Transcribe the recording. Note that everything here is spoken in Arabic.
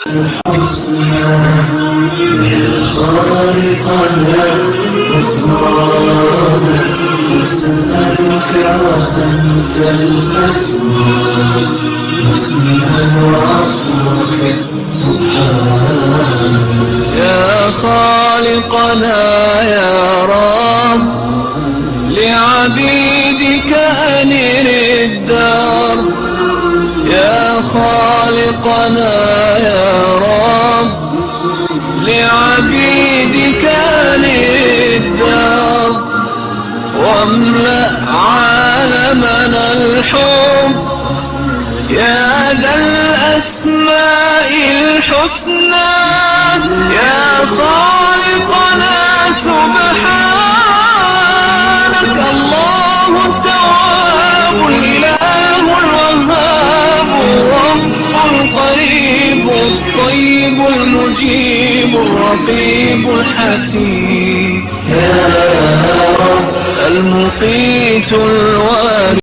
الحسنى يا خالقنا غفرانا نسألك وأنت الأسمى منا وعفوك سبحانك يا خالقنا يا رب لعبيدك أنر الدار يا خالقنا يا رب لعبيدك أنر الدار واملأ عالمنا الحب يا ذا الأسماء الحسنى يا خالقنا سبحانك الله التواب الإله الوهاب الرب القريب الطيب المجيب الرقيب الحسيب يا رب المقيت الوارث